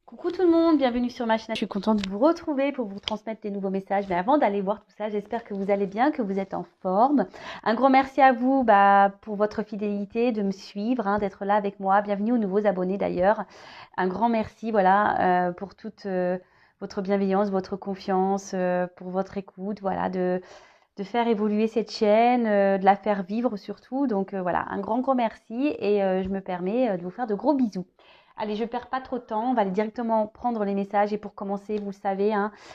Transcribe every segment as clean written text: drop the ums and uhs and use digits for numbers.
Coucou tout le monde, bienvenue sur ma chaîne. Je suis contente de vous retrouver pour vous transmettre des nouveaux messages. Mais avant d'aller voir tout ça, j'espère que vous allez bien, que vous êtes en forme. Un gros merci à vous pour votre fidélité, de me suivre, d'être là avec moi. Bienvenue aux nouveaux abonnés d'ailleurs. Un grand merci pour toute votre bienveillance, votre confiance, pour votre écoute, de faire évoluer cette chaîne, de la faire vivre surtout. Donc voilà, un grand merci et je me permets de vous faire de gros bisous. Allez, je ne perds pas trop de temps, on va aller directement prendre les messages et pour commencer, vous le savez,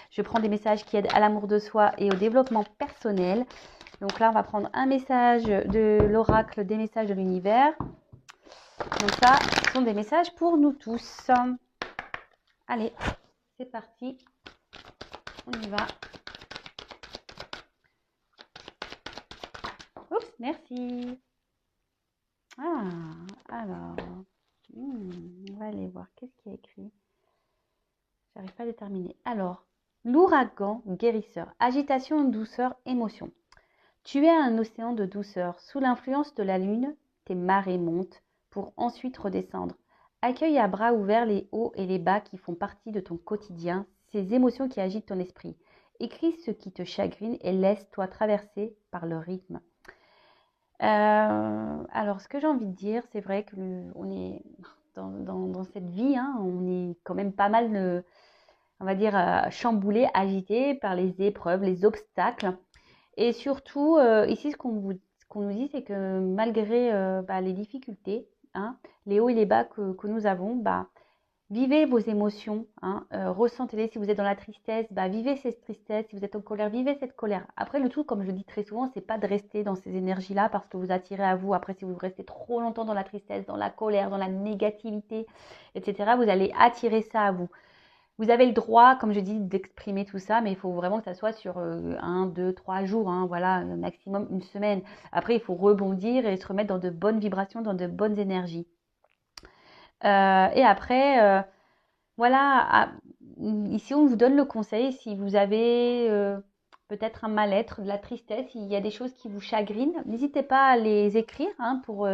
je prends des messages qui aident à l'amour de soi et au développement personnel. Donc là, on va prendre un message de l'oracle des messages de l'univers. Donc ça, ce sont des messages pour nous tous. Allez, c'est parti, on y va. Oups, merci. Alors, on va aller voir, qu'est-ce qu'il y a écrit. J'arrive pas à déterminer. Alors, l'ouragan guérisseur, agitation, douceur, émotion. Tu es un océan de douceur. Sous l'influence de la lune, tes marées montent pour ensuite redescendre. Accueille à bras ouverts les hauts et les bas qui font partie de ton quotidien, ces émotions qui agitent ton esprit. Écris ce qui te chagrine et laisse-toi traverser par le rythme. Alors, ce que j'ai envie de dire, c'est vrai qu'on est dans cette vie, on est quand même pas mal, on va dire, chamboulé, agité par les épreuves, les obstacles. Et surtout, ici, ce qu'on nous dit, c'est que malgré les difficultés, les hauts et les bas que nous avons, vivez vos émotions, ressentez-les. Si vous êtes dans la tristesse, vivez cette tristesse. Si vous êtes en colère, vivez cette colère. Après, le tout, comme je le dis très souvent, c'est pas de rester dans ces énergies-là parce que vous attirez à vous. Après, si vous restez trop longtemps dans la tristesse, dans la colère, dans la négativité, etc., vous allez attirer ça à vous. Vous avez le droit, comme je dis, d'exprimer tout ça, mais il faut vraiment que ça soit sur 1, 2, 3 jours, voilà, maximum une semaine. Après, il faut rebondir et se remettre dans de bonnes vibrations, dans de bonnes énergies. Et après, ici on vous donne le conseil, si vous avez peut-être un mal-être, de la tristesse, il y a des choses qui vous chagrinent, n'hésitez pas à les écrire pour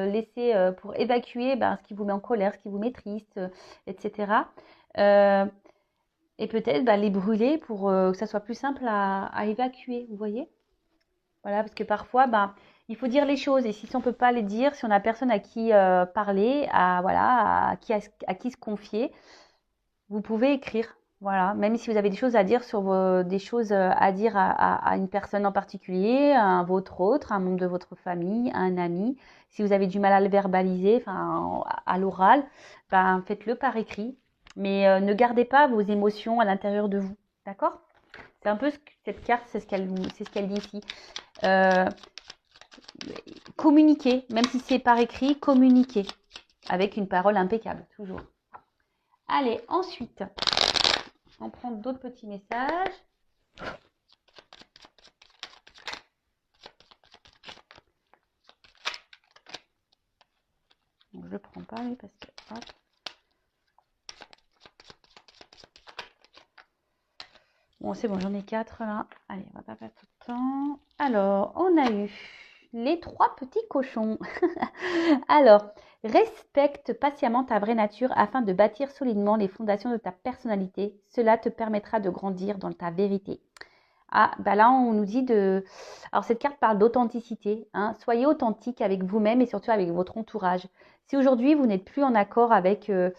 pour évacuer ce qui vous met en colère, ce qui vous met triste, etc. Et peut-être les brûler pour que ça soit plus simple à évacuer, vous voyez? Voilà, parce que parfois, il faut dire les choses. Et si on ne peut pas les dire, si on n'a personne à qui parler, à qui se confier, vous pouvez écrire. Voilà, même si vous avez des choses à dire des choses à dire à une personne en particulier, à un votre autre, un membre de votre famille, à un ami. Si vous avez du mal à le verbaliser, à l'oral, faites-le par écrit. Mais ne gardez pas vos émotions à l'intérieur de vous. D'accord? C'est un peu cette carte, c'est ce qu'elle dit ici. Communiquer, même si c'est par écrit, communiquer avec une parole impeccable, toujours. Allez, ensuite, on prend d'autres petits messages. Donc, je ne le prends pas, lui, parce que... Hop. Bon, c'est bon, j'en ai 4 là. Allez, on va pas perdre de temps. Alors, on a eu les 3 petits cochons. Alors, respecte patiemment ta vraie nature afin de bâtir solidement les fondations de ta personnalité. Cela te permettra de grandir dans ta vérité. Là, on nous dit de... Alors, cette carte parle d'authenticité. Soyez authentique avec vous-même et surtout avec votre entourage. Si aujourd'hui, vous n'êtes plus en accord avec ce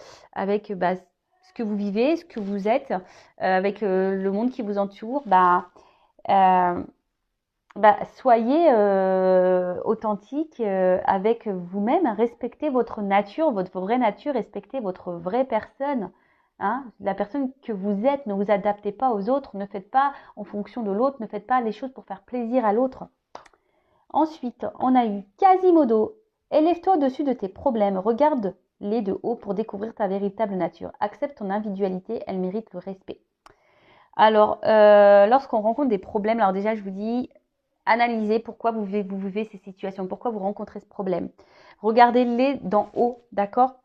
que vous vivez, ce que vous êtes, avec le monde qui vous entoure, soyez authentique avec vous-même. Respectez votre nature, votre vraie nature. Respectez votre vraie personne. La personne que vous êtes. Ne vous adaptez pas aux autres. Ne faites pas en fonction de l'autre. Ne faites pas les choses pour faire plaisir à l'autre. Ensuite, on a eu Quasimodo. Élève-toi au-dessus de tes problèmes. Regarde-les de haut pour découvrir ta véritable nature. Accepte ton individualité. Elle mérite le respect. Alors, lorsqu'on rencontre des problèmes, alors déjà, je vous dis, analysez pourquoi vous vivez ces situations, pourquoi vous rencontrez ce problème. Regardez-les d'en haut, d'accord?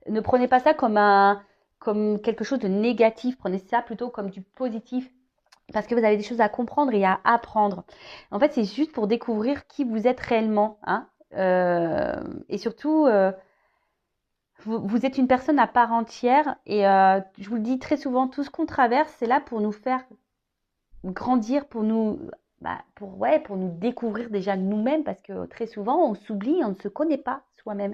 Ne prenez pas ça comme quelque chose de négatif, prenez ça plutôt comme du positif, parce que vous avez des choses à comprendre et à apprendre. En fait, c'est juste pour découvrir qui vous êtes réellement, et surtout, Vous êtes une personne à part entière et je vous le dis très souvent, tout ce qu'on traverse, c'est là pour nous faire grandir, pour nous, pour nous découvrir déjà nous-mêmes, parce que très souvent, on s'oublie, on ne se connaît pas soi-même.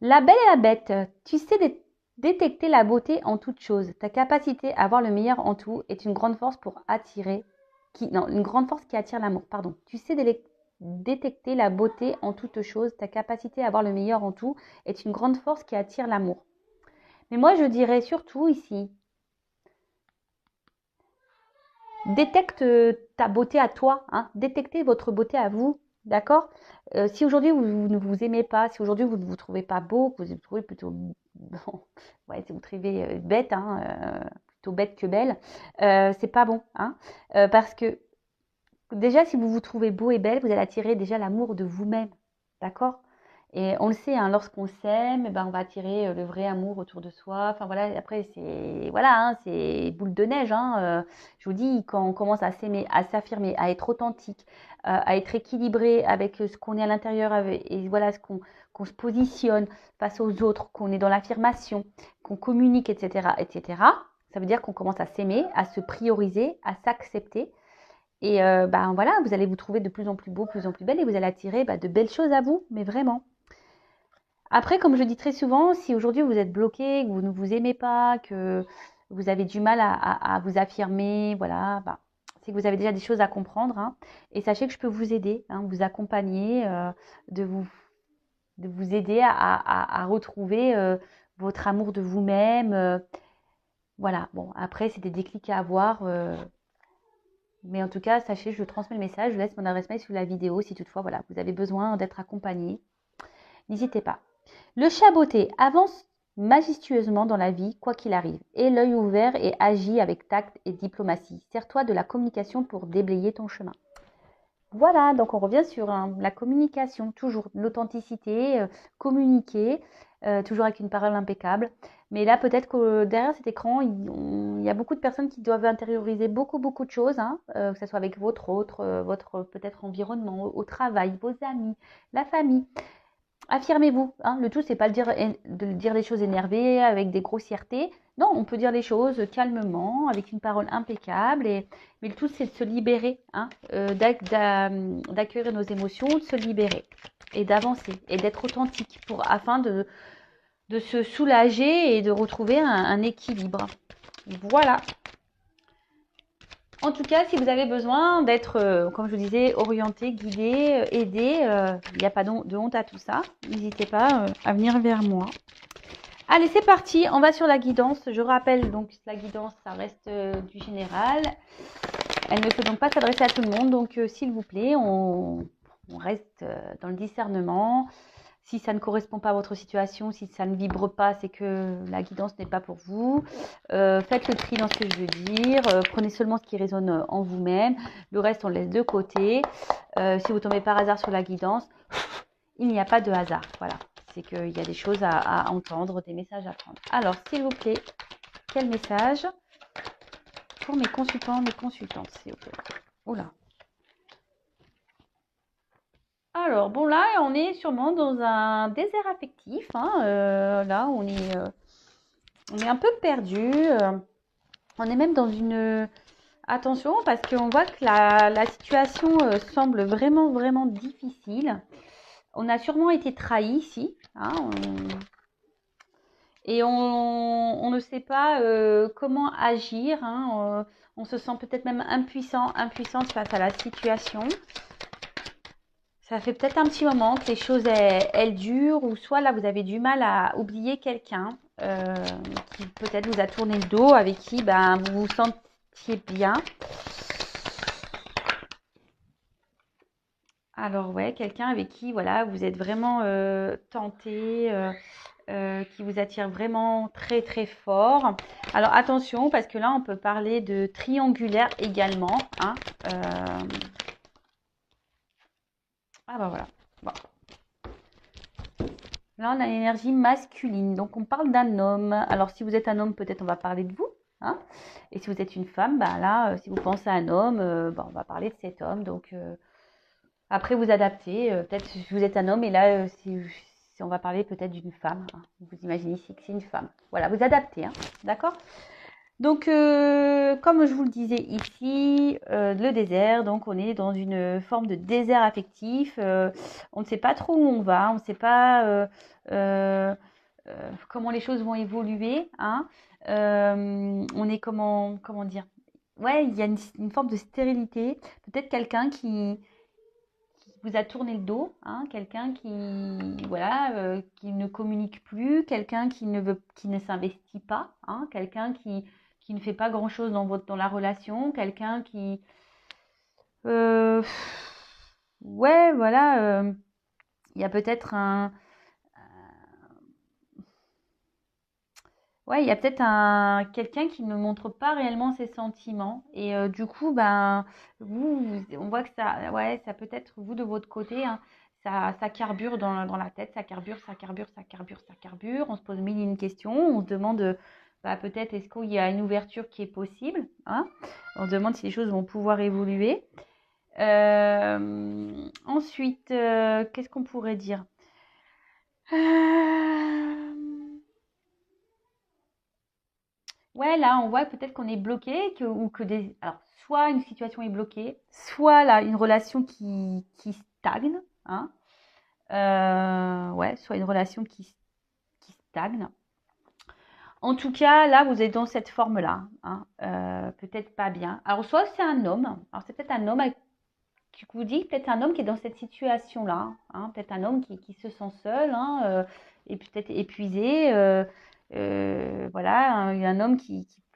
La belle et la bête, tu sais détecter la beauté en toute chose. Ta capacité à voir le meilleur en tout est une grande force pour attirer, une grande force qui attire l'amour, pardon. Tu sais détecter la beauté en toute chose. Ta capacité à voir le meilleur en tout est une grande force qui attire l'amour. Mais moi, je dirais surtout ici, détecte ta beauté à toi, hein. Détectez votre beauté à vous, d'accord? Si aujourd'hui vous ne vous aimez pas, si aujourd'hui vous ne vous trouvez pas beau, que vous vous trouvez plutôt, bon, ouais, si vous trouvez bête, hein, plutôt bête que belle, c'est pas bon, hein, parce que déjà si vous vous trouvez beau et belle, vous allez attirer déjà l'amour de vous-même, d'accord? Et on le sait, hein, lorsqu'on s'aime, on va attirer le vrai amour autour de soi. Enfin voilà, après c'est voilà, hein, c'est boule de neige. Hein, je vous dis, quand on commence à s'aimer, à s'affirmer, à être authentique, à être équilibré avec ce qu'on est à l'intérieur, et voilà ce qu'on se positionne face aux autres, qu'on est dans l'affirmation, qu'on communique, etc., etc. Ça veut dire qu'on commence à s'aimer, à se prioriser, à s'accepter. Et voilà, vous allez vous trouver de plus en plus beau, de plus en plus belle, et vous allez attirer de belles choses à vous, mais vraiment. Après, comme je dis très souvent, si aujourd'hui vous êtes bloqué, que vous ne vous aimez pas, que vous avez du mal à vous affirmer, voilà, c'est que vous avez déjà des choses à comprendre. Hein. Et sachez que je peux vous aider, hein, vous accompagner, de vous aider à retrouver votre amour de vous-même. Voilà, bon, après, c'est des déclics à avoir. Mais en tout cas, sachez, je transmets le message, je laisse mon adresse mail sous la vidéo si toutefois, voilà, vous avez besoin d'être accompagné. N'hésitez pas. Le chat beauté avance majestueusement dans la vie, quoi qu'il arrive. Aie l'œil ouvert et agis avec tact et diplomatie. Sers-toi de la communication pour déblayer ton chemin. Voilà, donc on revient sur la communication, toujours l'authenticité, communiquer, toujours avec une parole impeccable. Mais là, peut-être que derrière cet écran, il y a beaucoup de personnes qui doivent intérioriser beaucoup, beaucoup de choses, hein, que ce soit avec votre peut-être environnement, au travail, vos amis, la famille. Affirmez-vous, hein. Le tout, c'est pas de dire les choses énervées, avec des grossièretés. Non, on peut dire les choses calmement, avec une parole impeccable. Mais le tout, c'est de se libérer, hein, d'accueillir nos émotions, de se libérer et d'avancer et d'être authentique afin de se soulager et de retrouver un équilibre. Voilà. En tout cas, si vous avez besoin d'être, comme je vous disais, orienté, guidé, aidé, il n'y a pas de honte à tout ça. N'hésitez pas à venir vers moi. Allez, c'est parti. On va sur la guidance. Je rappelle donc la guidance, ça reste du général. Elle ne peut donc pas s'adresser à tout le monde. Donc, s'il vous plaît, on reste dans le discernement. Si ça ne correspond pas à votre situation, si ça ne vibre pas, c'est que la guidance n'est pas pour vous. Faites le tri dans ce que je veux dire. Prenez seulement ce qui résonne en vous-même. Le reste, on le laisse de côté. Si vous tombez par hasard sur la guidance, il n'y a pas de hasard. Voilà. C'est qu'il y a des choses à entendre, des messages à prendre. Alors, s'il vous plaît, quel message pour mes consultants, mes consultantes, s'il vous plaît. Oula. Alors, bon, là, on est sûrement dans un désert affectif. Hein, là, on est un peu perdu. On est même dans une... Attention, parce qu'on voit que la situation semble vraiment, vraiment difficile. On a sûrement été trahi ici. Hein, et on ne sait pas comment agir. Hein, on se sent peut-être même impuissante face à la situation. Ça fait peut-être un petit moment que les choses, elles durent, ou soit là, vous avez du mal à oublier quelqu'un qui peut-être vous a tourné le dos, avec qui vous vous sentiez bien. Alors, ouais, quelqu'un avec qui, voilà, vous êtes vraiment tenté, qui vous attire vraiment très, très fort. Alors, attention, parce que là, on peut parler de triangulaire également. Hein, Ah, voilà. Bon. Là, on a l'énergie masculine. Donc, on parle d'un homme. Alors, si vous êtes un homme, peut-être on va parler de vous. Hein. Et si vous êtes une femme, là, si vous pensez à un homme, on va parler de cet homme. Donc, après, vous adaptez. Peut-être si vous êtes un homme et là, si on va parler peut-être d'une femme. Hein. Vous imaginez ici que c'est une femme. Voilà, vous adaptez, hein, d'accord? Donc, comme je vous le disais ici, le désert, donc on est dans une forme de désert affectif. On ne sait pas trop où on va, on ne sait pas comment les choses vont évoluer. Hein. On est comment dire? Ouais, il y a une forme de stérilité. Peut-être quelqu'un qui vous a tourné le dos, hein, quelqu'un voilà, qui ne communique plus, quelqu'un qui ne s'investit pas, hein, quelqu'un qui ne fait pas grand-chose dans la relation, quelqu'un qui, euh, ouais, voilà, il y a peut-être ouais, il y a peut-être quelqu'un qui ne montre pas réellement ses sentiments et du coup, ben, on voit que ça, ouais, ça peut être vous de votre côté, hein, ça carbure dans la tête, ça carbure, ça carbure, ça carbure, ça carbure. On se pose mille et une questions, on se demande, bah, peut-être est-ce qu'il y a une ouverture qui est possible, hein? On se demande si les choses vont pouvoir évoluer. Ensuite, qu'est-ce qu'on pourrait dire? Ouais, là, on voit peut-être qu'on est bloqué, ou que alors, soit une situation est bloquée, soit là, une relation qui stagne, hein. Ouais, soit une relation qui stagne. En tout cas, là, vous êtes dans cette forme-là, hein, peut-être pas bien. Alors, soit c'est un homme, alors c'est peut-être un homme qui vous dit, peut-être un homme qui est dans cette situation-là, hein, peut-être un homme qui se sent seul, hein, et peut-être épuisé, voilà, un homme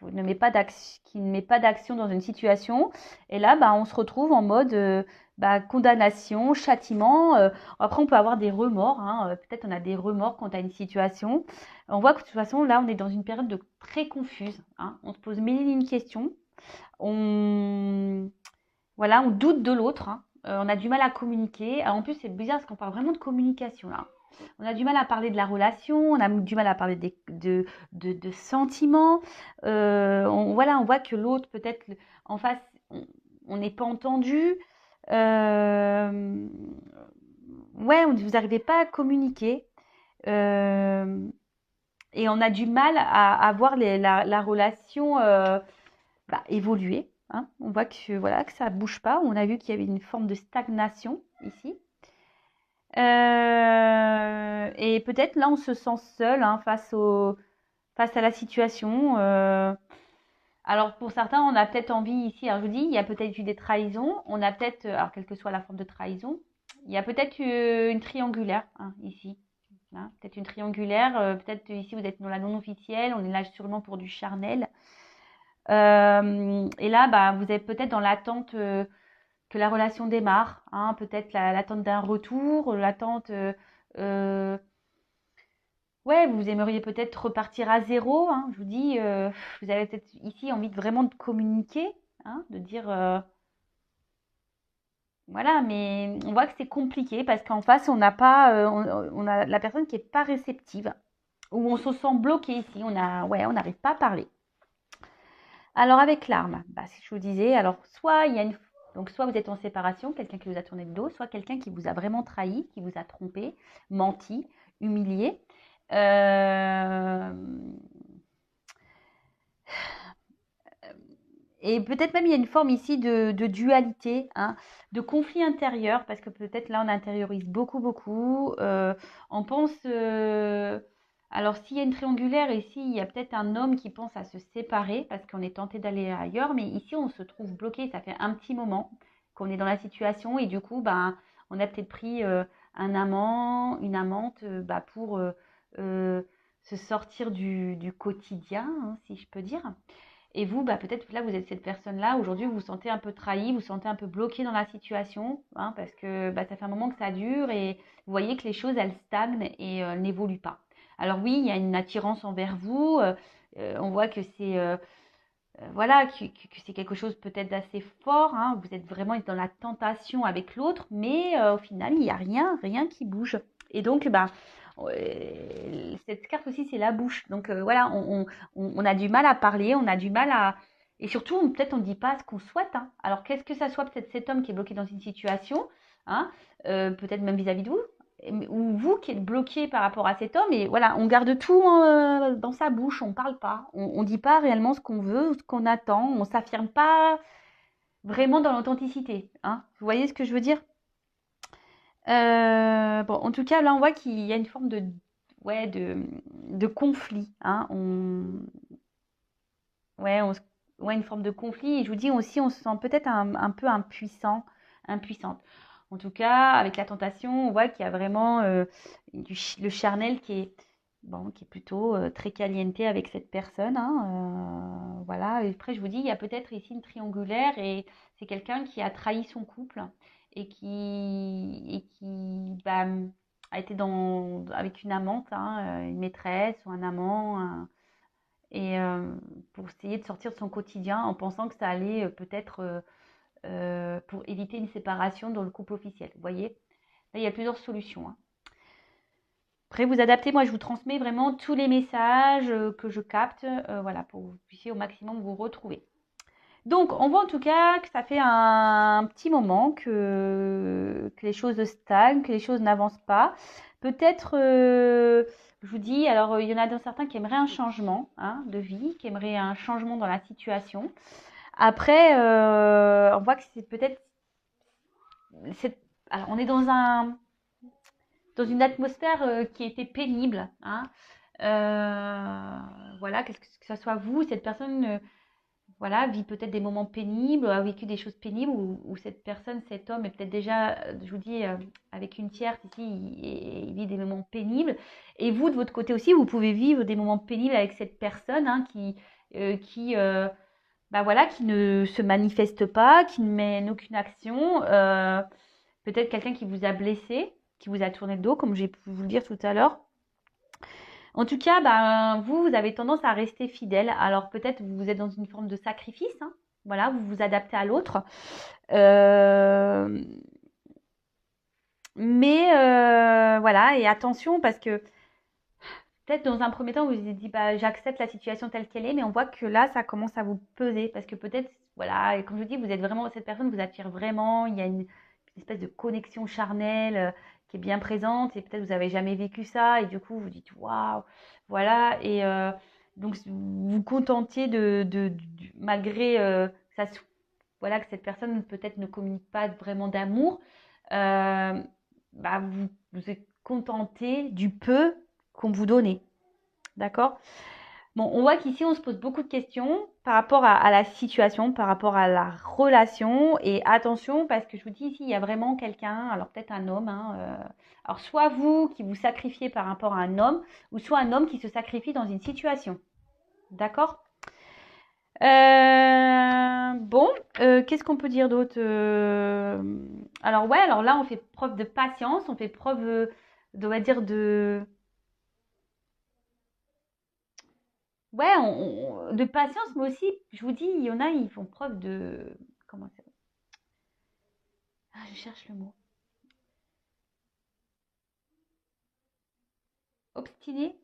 ne met pas d'action dans une situation, et là, bah, on se retrouve en mode bah, condamnation, châtiment. Après, on peut avoir des remords, hein, peut-être on a des remords quant à une situation. On voit que de toute façon, là, on est dans une période très confuse, hein, on se pose mille et une questions, on voilà, on doute de l'autre, hein. On a du mal à communiquer. Alors, en plus, c'est bizarre parce qu'on parle vraiment de communication là. On a du mal à parler de la relation, on a du mal à parler de sentiments. Voilà, on voit que l'autre, peut-être en face, on n'est pas entendu. Euh, ouais, vous n'arrivez pas à communiquer. Euh, et on a du mal à voir la relation bah, évoluer. Hein. On voit que, voilà, que ça ne bouge pas. On a vu qu'il y avait une forme de stagnation ici. Et peut-être là, on se sent seul, hein, face à la situation. Alors pour certains, on a peut-être envie ici, alors je vous dis, il y a peut-être eu des trahisons. On a peut-être, alors quelle que soit la forme de trahison, il y a peut-être une triangulaire, hein, ici. Hein, peut-être une triangulaire, peut-être ici vous êtes dans la non officielle, on est là sûrement pour du charnel. Et là, bah, vous êtes peut-être dans l'attente que la relation démarre, hein, peut-être l'attente d'un retour, l'attente. Euh, ouais, vous aimeriez peut-être repartir à zéro. Hein, je vous dis, vous avez peut-être ici envie vraiment de communiquer, hein, de dire. Voilà, mais on voit que c'est compliqué parce qu'en face, on n'a pas, on a la personne qui n'est pas réceptive, ou on se sent bloqué ici, ouais, on n'arrive pas à parler. Alors avec l'arme, bah, si je vous disais, alors soit il y a donc soit vous êtes en séparation, quelqu'un qui vous a tourné le dos, soit quelqu'un qui vous a vraiment trahi, qui vous a trompé, menti, humilié. Euh, Et peut-être même il y a une forme ici de dualité, hein, de conflit intérieur, parce que peut-être là on intériorise beaucoup, beaucoup. On pense, alors s'il y a une triangulaire ici, il y a peut-être un homme qui pense à se séparer parce qu'on est tenté d'aller ailleurs, mais ici on se trouve bloqué, ça fait un petit moment qu'on est dans la situation et du coup, ben, on a peut-être pris un amant, une amante, bah, pour euh, se sortir du quotidien, hein, si je peux dire. Et vous, bah, peut-être là, vous êtes cette personne-là. Aujourd'hui, vous vous sentez un peu trahi, vous vous sentez un peu bloqué dans la situation, hein, parce que bah, ça fait un moment que ça dure et vous voyez que les choses, elles stagnent et n'évoluent pas. Alors oui, il y a une attirance envers vous. On voit que c'est voilà, que c'est quelque chose peut-être d'assez fort. Hein. Vous êtes vraiment dans la tentation avec l'autre, mais au final, il n'y a rien qui bouge. Et donc, bah, cette carte aussi, c'est la bouche. Donc voilà, on a du mal à parler, on a du mal à... Et surtout, peut-être on ne dit pas ce qu'on souhaite. Hein. Alors, qu'est-ce que ça soit peut-être cet homme qui est bloqué dans une situation, hein, peut-être même vis-à-vis de vous, ou vous qui êtes bloqué par rapport à cet homme, et voilà, on garde tout dans sa bouche, on parle pas, on dit pas réellement ce qu'on veut, ce qu'on attend, on s'affirme pas vraiment dans l'authenticité, hein. Vous voyez ce que je veux dire? Bon, en tout cas, là, on voit qu'il y a une forme ouais, de conflit, hein. Ouais, ouais, une forme de conflit. Et je vous dis aussi, on se sent peut-être un peu impuissante. En tout cas, avec la tentation, on voit qu'il y a vraiment le charnel qui est, bon, qui est plutôt très calienté avec cette personne, hein. Voilà. Et après, je vous dis, il y a peut-être ici une triangulaire et c'est quelqu'un qui a trahi son couple et qui bah, a été avec une amante, hein, une maîtresse ou un amant, et pour essayer de sortir de son quotidien en pensant que ça allait peut-être pour éviter une séparation dans le couple officiel. Vous voyez, là, il y a plusieurs solutions, hein. Après, vous adaptez, moi je vous transmets vraiment tous les messages que je capte, voilà, pour que vous puissiez au maximum vous retrouver. Donc, on voit en tout cas que ça fait un petit moment que les choses stagnent, que les choses n'avancent pas. Peut-être, je vous dis, alors il y en a certains qui aimeraient un changement, hein, de vie, qui aimeraient un changement dans la situation. Après, on voit que c'est peut-être, alors on est dans une atmosphère qui était pénible, hein. Voilà, que ce soit vous, cette personne. Voilà, vit peut-être des moments pénibles, a vécu des choses pénibles, ou cette personne, cet homme est peut-être déjà, je vous dis, avec une tierce ici, il vit des moments pénibles. Et vous, de votre côté aussi, vous pouvez vivre des moments pénibles avec cette personne, hein, bah voilà, qui ne se manifeste pas, qui ne mène aucune action. Peut-être quelqu'un qui vous a blessé, qui vous a tourné le dos, comme j'ai pu vous le dire tout à l'heure. En tout cas, ben, vous avez tendance à rester fidèle. Alors peut-être vous êtes dans une forme de sacrifice, hein. Voilà, vous vous adaptez à l'autre. Euh, mais voilà, et attention parce que peut-être dans un premier temps, vous vous dites, bah, j'accepte la situation telle qu'elle est, mais on voit que là, ça commence à vous peser parce que peut-être, voilà, et comme je vous dis, vous êtes vraiment, cette personne vous attire vraiment, il y a une espèce de connexion charnelle qui est bien présente et peut-être vous n'avez jamais vécu ça et du coup, vous dites, waouh, voilà, et donc vous vous contentiez malgré ça, voilà, que cette personne peut-être ne communique pas vraiment d'amour, euh, bah, vous êtes contenté du peu qu'on vous donnait. D'accord? Bon, on voit qu'ici, on se pose beaucoup de questions par rapport à la situation, par rapport à la relation. Et attention, parce que je vous dis ici, il y a vraiment quelqu'un, alors peut-être un homme, hein, alors soit vous qui vous sacrifiez par rapport à un homme, ou soit un homme qui se sacrifie dans une situation. D'accord? Bon, qu'est-ce qu'on peut dire d'autre? Alors ouais, alors là, on fait preuve de patience, on fait preuve, on va dire, ouais, de patience, mais aussi, je vous dis, il y en a, ils font preuve de, comment ça? Ah, je cherche le mot. Obstiné?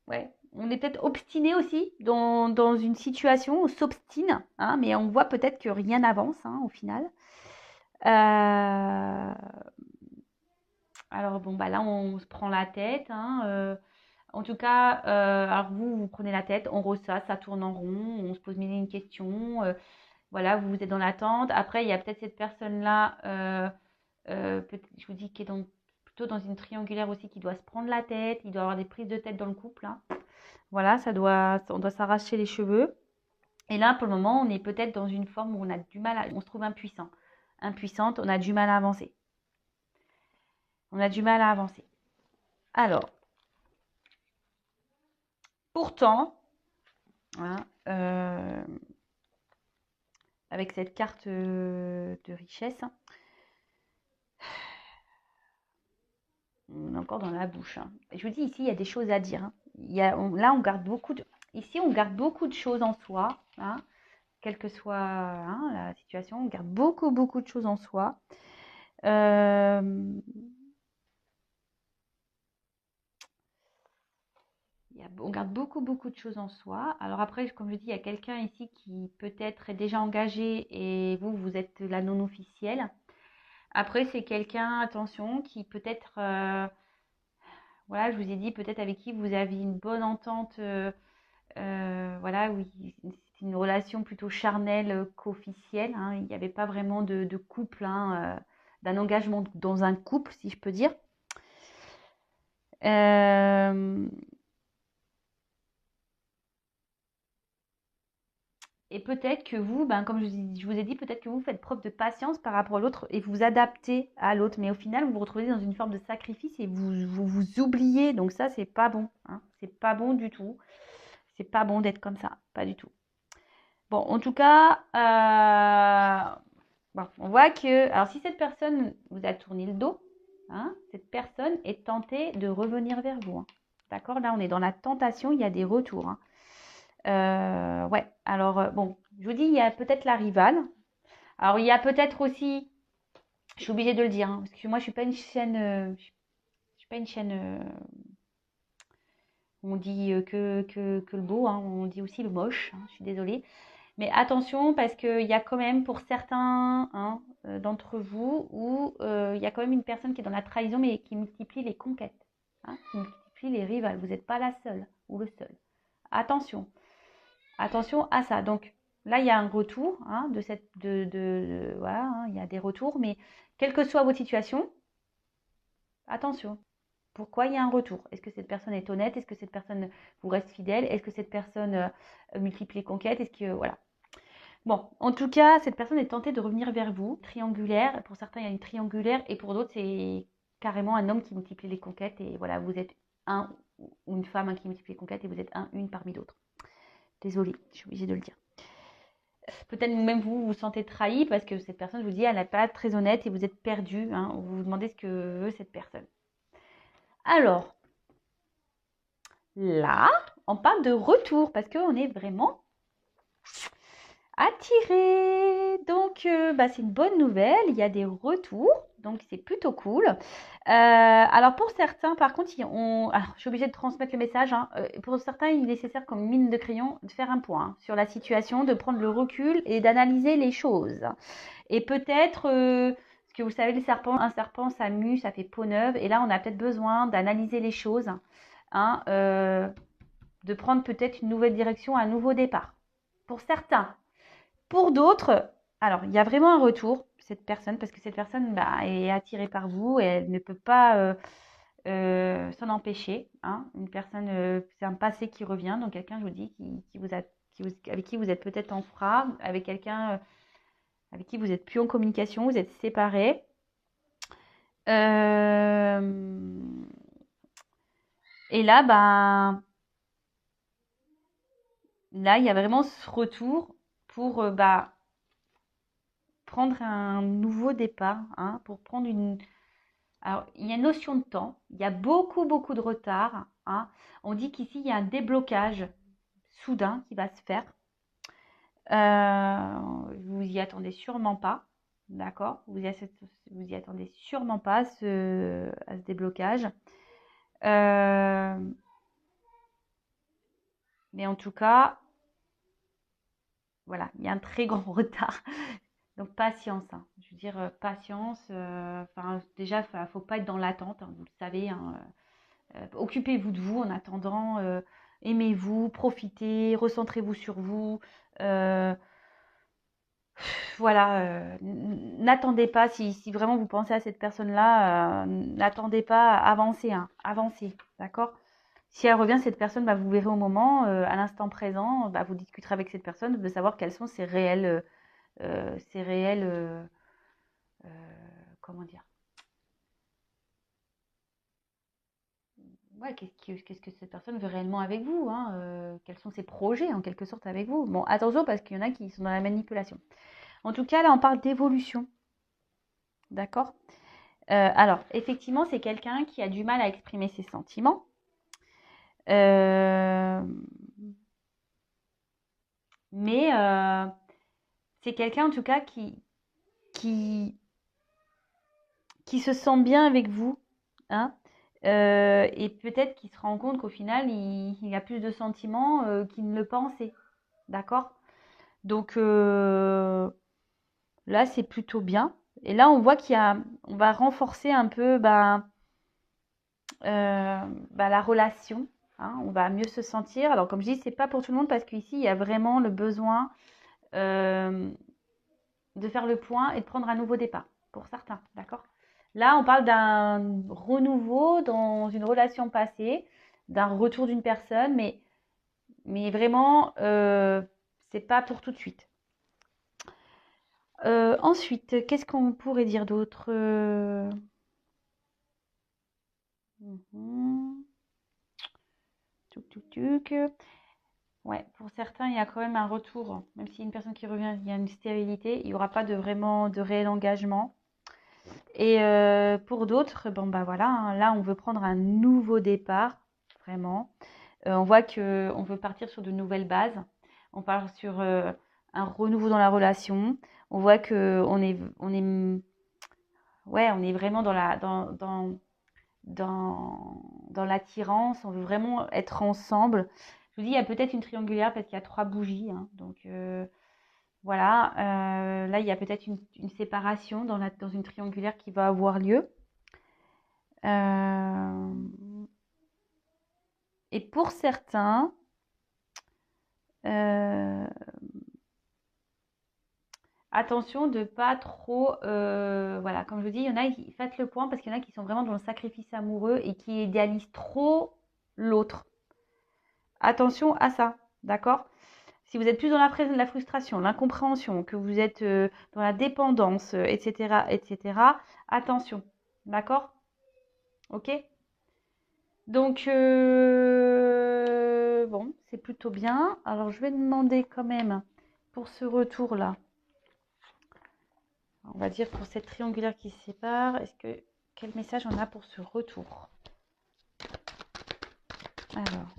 Ouais. On est peut-être obstiné aussi dans une situation, on s'obstine, hein, mais on voit peut-être que rien n'avance, hein, au final. Euh, alors bon, bah là, on se prend la tête, hein, en tout cas, alors vous prenez la tête, on ressasse, ça tourne en rond, on se pose mille et une questions. Voilà, vous êtes dans l'attente. Après, il y a peut-être cette personne-là, je vous dis, qui est plutôt dans une triangulaire aussi, qui doit se prendre la tête. Il doit avoir des prises de tête dans le couple, hein. Voilà, on doit s'arracher les cheveux. Et là, pour le moment, on est peut-être dans une forme où on a du mal, on se trouve impuissant. Impuissante, on a du mal à avancer. On a du mal à avancer. Alors, pourtant, hein, avec cette carte de richesse, on est encore dans la bouche, hein. Je vous dis, ici, il y a des choses à dire, hein. Là, on garde beaucoup de... Ici, on garde beaucoup de choses en soi, hein, quelle que soit, hein, la situation. On garde beaucoup, beaucoup de choses en soi. Euh, on garde beaucoup, beaucoup de choses en soi. Alors après, comme je dis, il y a quelqu'un ici qui peut-être est déjà engagé et vous êtes la non officielle. Après, c'est quelqu'un, attention, qui peut-être, voilà, je vous ai dit, peut-être avec qui vous aviez une bonne entente, voilà, oui, c'est une relation plutôt charnelle qu'officielle, hein. Il n'y avait pas vraiment de couple, hein, d'un engagement dans un couple, si je peux dire. Euh, et peut-être que vous, ben, comme je vous ai dit, peut-être que vous faites preuve de patience par rapport à l'autre et vous vous adaptez à l'autre. Mais au final, vous vous retrouvez dans une forme de sacrifice et vous oubliez. Donc ça, c'est pas bon, hein. C'est pas bon du tout. C'est pas bon d'être comme ça. Pas du tout. Bon, en tout cas, bon, on voit que, alors si cette personne vous a tourné le dos, hein, cette personne est tentée de revenir vers vous, hein. D'accord? Là, on est dans la tentation, il y a des retours, hein. Ouais, alors bon, je vous dis, il y a peut-être la rivale. Alors, il y a peut-être aussi, je suis obligée de le dire, hein, parce que moi, je suis pas une chaîne, je suis pas une chaîne, on dit que le beau, hein, on dit aussi le moche, hein, je suis désolée. Mais attention, parce qu'il y a quand même pour certains, hein, d'entre vous où il y a quand même une personne qui est dans la trahison, mais qui multiplie les conquêtes, hein, qui multiplie les rivales. Vous n'êtes pas la seule ou le seul. Attention, attention à ça. Donc là, il y a un retour, hein, voilà, hein, il y a des retours, mais quelle que soit votre situation, attention. Pourquoi il y a un retour? Est-ce que cette personne est honnête? Est-ce que cette personne vous reste fidèle? Est-ce que cette personne multiplie les conquêtes? Est-ce que voilà. Bon, en tout cas, cette personne est tentée de revenir vers vous. Triangulaire, pour certains, il y a une triangulaire, et pour d'autres, c'est carrément un homme qui multiplie les conquêtes, et voilà, vous êtes un ou une femme, hein, qui multiplie les conquêtes, et vous êtes une parmi d'autres. Désolée, je suis obligée de le dire. Peut-être même vous vous sentez trahi parce que cette personne, je vous dis, elle n'est pas très honnête et vous êtes perdu, hein, vous vous demandez ce que veut cette personne. Alors, là, on parle de retour parce qu'on est vraiment attiré. Donc, bah, c'est une bonne nouvelle. Il y a des retours. Donc, c'est plutôt cool. Alors, pour certains, par contre, alors, je suis obligée de transmettre le message, hein. Pour certains, il est nécessaire, comme mine de crayon, de faire un point, hein, sur la situation, de prendre le recul et d'analyser les choses. Et peut-être, parce que vous savez, un serpent, ça mue, ça fait peau neuve. Et là, on a peut-être besoin d'analyser les choses, hein, de prendre peut-être une nouvelle direction, un nouveau départ. Pour certains. Pour d'autres, alors il y a vraiment un retour, cette personne, parce que cette personne, bah, est attirée par vous et elle ne peut pas s'en empêcher, hein. Une personne, c'est un passé qui revient, donc quelqu'un, je vous dis, avec qui vous êtes peut-être en froid, avec quelqu'un avec qui vous êtes plus en communication, vous êtes séparés. Euh, et là, ben, là, il y a vraiment ce retour pour bah, prendre un nouveau départ, hein, pour prendre une. Alors, il y a une notion de temps, il y a beaucoup, beaucoup de retard, hein. On dit qu'ici, il y a un déblocage soudain qui va se faire. Vous y attendez sûrement pas, d'accord? Vous y attendez sûrement pas à ce déblocage. Euh, mais en tout cas, voilà, il y a un très grand retard. Donc patience, hein. Je veux dire, patience. Enfin, déjà, il ne faut pas être dans l'attente, hein, vous le savez, hein. Occupez-vous de vous en attendant. Aimez-vous, profitez, recentrez-vous sur vous. Euh, voilà, n'attendez pas, si vraiment vous pensez à cette personne-là, n'attendez pas, avancez, hein, avancez, d'accord? Si elle revient, cette personne, bah, vous verrez au moment, à l'instant présent, bah, vous discuterez avec cette personne de savoir quels sont ses réels, euh, comment dire, ouais, qu'est-ce que cette personne veut réellement avec vous, hein, quels sont ses projets en quelque sorte avec vous. Bon, attention parce qu'il y en a qui sont dans la manipulation. En tout cas, là, on parle d'évolution, d'accord? Alors, effectivement, c'est quelqu'un qui a du mal à exprimer ses sentiments. Euh, mais c'est quelqu'un, en tout cas, qui, qui se sent bien avec vous, hein. Et peut-être qu'il se rend compte qu'au final, il a plus de sentiments qu'il ne le pensait. D'accord? Donc là, c'est plutôt bien. Et là, on voit on va renforcer un peu la relation. Hein, on va mieux se sentir. Alors, comme je dis, c'est pas pour tout le monde parce qu'ici, il y a vraiment le besoin euh, de faire le point et de prendre un nouveau départ pour certains. D'accord? Là, on parle d'un renouveau dans une relation passée, d'un retour d'une personne, mais vraiment, c'est pas pour tout de suite. Ensuite, qu'est-ce qu'on pourrait dire d'autre? Mhm. Tuc, tuc, tuc. Ouais, pour certains, il y a quand même un retour. Même si une personne qui revient, il y a une stérilité, il n'y aura pas vraiment de réel engagement. Et pour d'autres, bon bah voilà, hein, là on veut prendre un nouveau départ, vraiment. On voit que on veut partir sur de nouvelles bases. On part sur un renouveau dans la relation. On voit que ouais, on est vraiment dans l'attirance. On veut vraiment être ensemble. Je vous dis, il y a peut-être une triangulaire parce qu'il y a 3 bougies. Hein, donc voilà, là il y a peut-être une séparation dans une triangulaire qui va avoir lieu. Et pour certains, attention de pas trop, voilà, comme je vous dis, il y en a, faites le point parce qu'il y en a qui sont vraiment dans le sacrifice amoureux et qui idéalisent trop l'autre. Attention à ça, d'accord? Si vous êtes plus dans la frustration, l'incompréhension, que vous êtes dans la dépendance, etc., etc., attention, d'accord? Ok? Donc, bon, c'est plutôt bien. Alors, je vais demander quand même pour ce retour-là, on va dire pour cette triangulaire qui se sépare, quel message on a pour ce retour? Alors,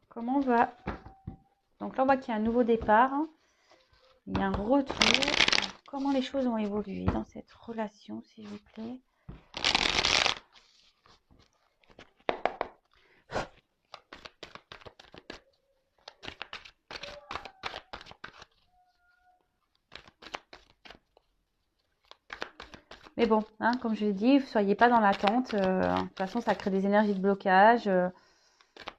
comment on va... Donc là, on voit qu'il y a un nouveau départ, il y a un retour. Alors, comment les choses ont évolué dans cette relation, s'il vous plaît? Mais bon, hein, comme je l'ai dit, ne soyez pas dans l'attente. De toute façon, ça crée des énergies de blocage.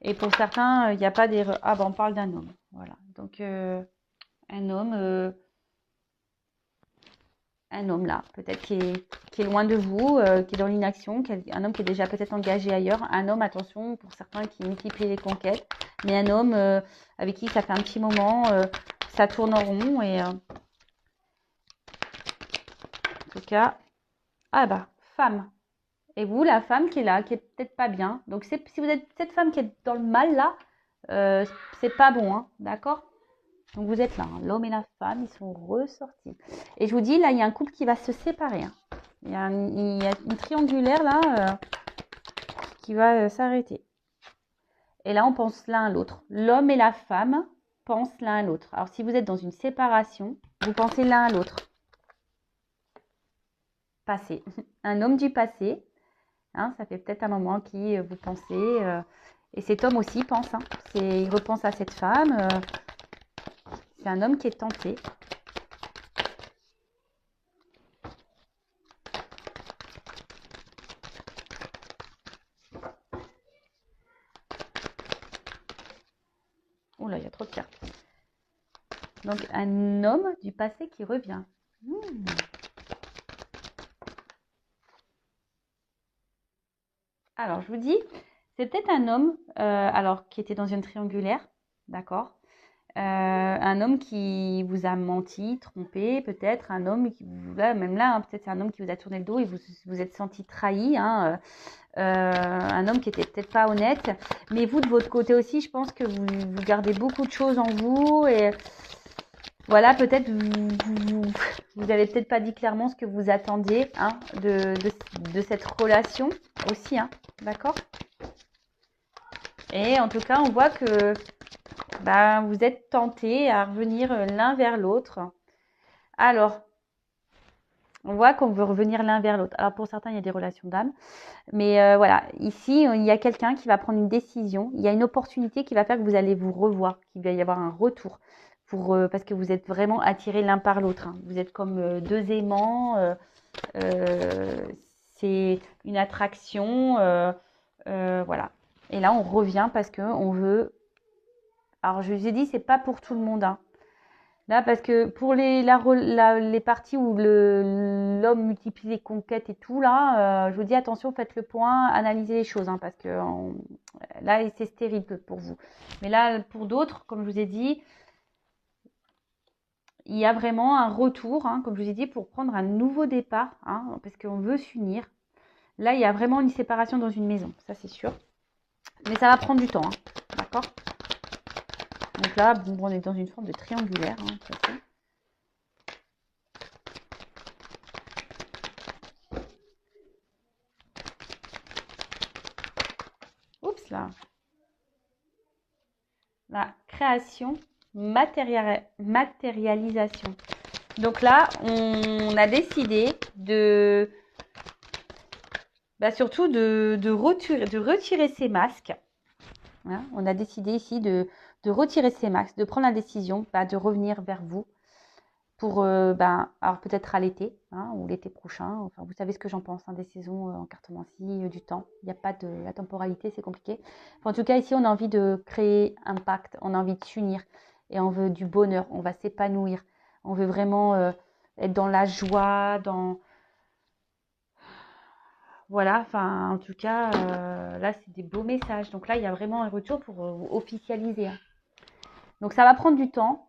Et pour certains, il n'y a pas des... Ah, ben on parle d'un homme. Voilà. Donc, un homme là, peut-être qui est loin de vous, qui est dans l'inaction, un homme qui est déjà peut-être engagé ailleurs. Un homme, attention, pour certains qui multiplient les conquêtes. Mais un homme avec qui ça fait un petit moment, ça tourne en rond. Et en tout cas, ah bah, femme. Et vous, la femme qui est là, qui est peut-être pas bien. Donc, si vous êtes cette femme qui est dans le mal là, c'est pas bon, hein, d'accord? Donc, vous êtes là, hein, l'homme et la femme, ils sont ressortis. Et je vous dis, là, il y a un couple qui va se séparer. Hein. Il y a une triangulaire là qui va s'arrêter. Et là, on pense l'un à l'autre. L'homme et la femme pensent l'un à l'autre. Alors, si vous êtes dans une séparation, vous pensez l'un à l'autre. Passé. Un homme du passé. Hein, ça fait peut-être un moment qui vous pensez. Et cet homme aussi pense. Hein, il repense à cette femme. C'est un homme qui est tenté. Oula, il y a trop de cartes. Donc, un homme du passé qui revient. Alors, je vous dis, c'est peut-être un homme alors qui était dans une triangulaire, d'accord? Un homme qui vous a menti, trompé, peut-être un homme qui même là, hein, peut-être c'est un homme qui vous a tourné le dos et vous êtes senti trahi, hein, un homme qui était peut-être pas honnête, mais vous de votre côté aussi, je pense que vous gardez beaucoup de choses en vous et voilà, peut-être vous avez peut-être pas dit clairement ce que vous attendiez hein, de cette relation aussi, hein, d'accord? Et en tout cas, on voit que vous êtes tentés à revenir l'un vers l'autre. Alors, On voit qu'on veut revenir l'un vers l'autre. Alors pour certains, il y a des relations d'âme. Mais voilà, ici, il y a quelqu'un qui va prendre une décision. Il y a une opportunité qui va faire que vous allez vous revoir, qu'il va y avoir un retour. Parce que vous êtes vraiment attirés l'un par l'autre. Hein. Vous êtes comme deux aimants. C'est une attraction. Voilà. Et là, on revient parce qu'on veut... Alors, je vous ai dit, c'est pas pour tout le monde. Hein. Là, parce que pour les parties où l'homme multiplie les conquêtes et tout, là, je vous dis attention, faites le point, analysez les choses, hein, parce que là, c'est stérile pour vous. Mais là, pour d'autres, comme je vous ai dit, il y a vraiment un retour, hein, comme je vous ai dit, pour prendre un nouveau départ, hein, parce qu'on veut s'unir. Là, il y a vraiment une séparation dans une maison, ça c'est sûr. Mais ça va prendre du temps, hein, d'accord? Donc là, bon, on est dans une forme de triangulaire, hein, de toute façon. Oups là. La création, matérialisation. Donc là, on a décidé surtout de retirer ces masques. Hein, on a décidé ici de retirer ces masques, de prendre la décision de revenir vers vous pour, alors peut-être à l'été, hein, ou l'été prochain. Enfin, vous savez ce que j'en pense, hein, des saisons en cartomancie, du temps. Il n'y a pas de la temporalité, c'est compliqué. Enfin, en tout cas, ici, on a envie de créer un pacte, on a envie de s'unir et on veut du bonheur, on va s'épanouir. On veut vraiment être dans la joie, voilà, enfin, en tout cas, là, c'est des beaux messages. Donc là, il y a vraiment un retour pour officialiser. Hein. Donc ça va prendre du temps.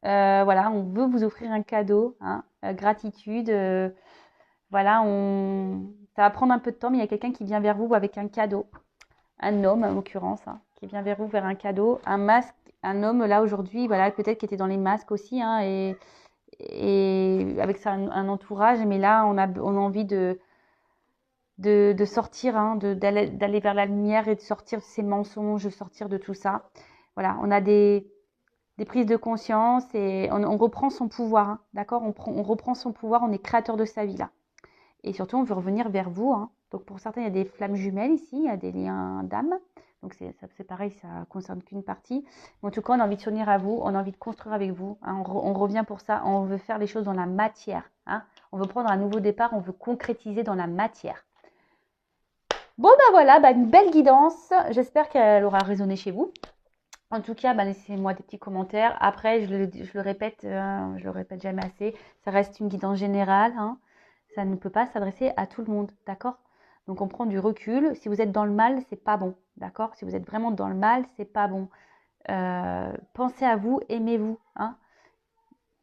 Voilà, on veut vous offrir un cadeau, hein, gratitude. Voilà, ça va prendre un peu de temps, mais il y a quelqu'un qui vient vers vous avec un cadeau. Un homme, en l'occurrence, hein, qui vient vers vous vers un cadeau. Un masque, un homme, là, aujourd'hui, voilà, peut-être qui était dans les masques aussi, hein, et avec ça, un entourage. Mais là, on a envie de sortir, hein, d'aller vers la lumière et de sortir de ces mensonges, de sortir de tout ça. Voilà, on a des prises de conscience et on reprend son pouvoir, hein, d'accord, on reprend son pouvoir, on est créateur de sa vie là. Et surtout, on veut revenir vers vous. Hein. Donc pour certains, il y a des flammes jumelles ici, il y a des liens d'âme. Donc c'est pareil, ça ne concerne qu'une partie. Mais en tout cas, on a envie de s'unir à vous, on a envie de construire avec vous. Hein. On revient pour ça, on veut faire les choses dans la matière. Hein. On veut prendre un nouveau départ, on veut concrétiser dans la matière. Bon, voilà, une belle guidance. J'espère qu'elle aura résonné chez vous. En tout cas, laissez-moi des petits commentaires. Après, je le répète, je le répète jamais assez, ça reste une guidance générale. Hein. Ça ne peut pas s'adresser à tout le monde, d'accord? Donc, on prend du recul. Si vous êtes dans le mal, c'est pas bon, d'accord? Si vous êtes vraiment dans le mal, c'est pas bon. Pensez à vous, aimez-vous. Hein.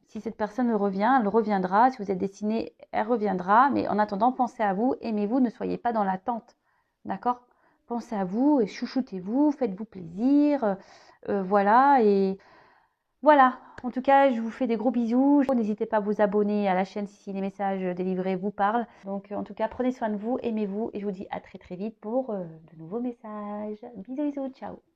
Si cette personne revient, elle reviendra. Si vous êtes destiné, elle reviendra. Mais en attendant, pensez à vous, aimez-vous, ne soyez pas dans l'attente. D'accord? Pensez à vous et chouchoutez-vous, faites-vous plaisir. Voilà. Et voilà. En tout cas, je vous fais des gros bisous. N'hésitez pas à vous abonner à la chaîne si les messages délivrés vous parlent. Donc, en tout cas, prenez soin de vous, aimez-vous. Et je vous dis à très très vite pour de nouveaux messages. Bisous, bisous, ciao.